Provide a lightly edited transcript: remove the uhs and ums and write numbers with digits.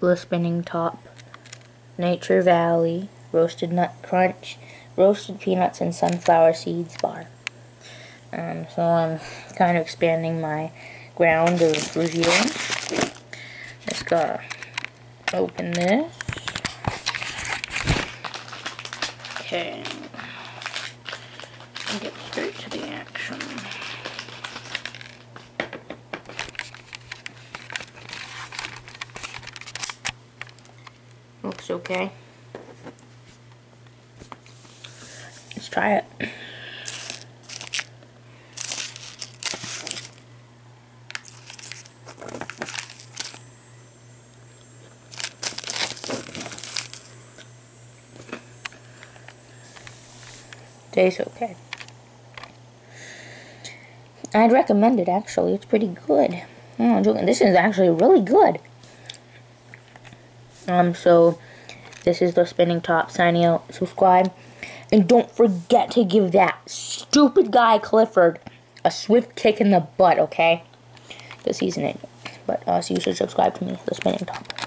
LeSpinningTop, Nature Valley, Roasted Nut Crunch, Roasted Peanuts and Sunflower Seeds bar. So I'm kind of expanding my ground of reviews. Just gotta open this. Okay. And get straight to the action. Looks okay. Let's try it. Tastes okay. I'd recommend it, actually. It's pretty good. I'm not joking. This is actually really good. So this is LeSpinningTop signing out. Subscribe. And don't forget to give that stupid guy Clifford a swift kick in the butt, okay? Because he's an idiot. But so you should subscribe to me, LeSpinningTop.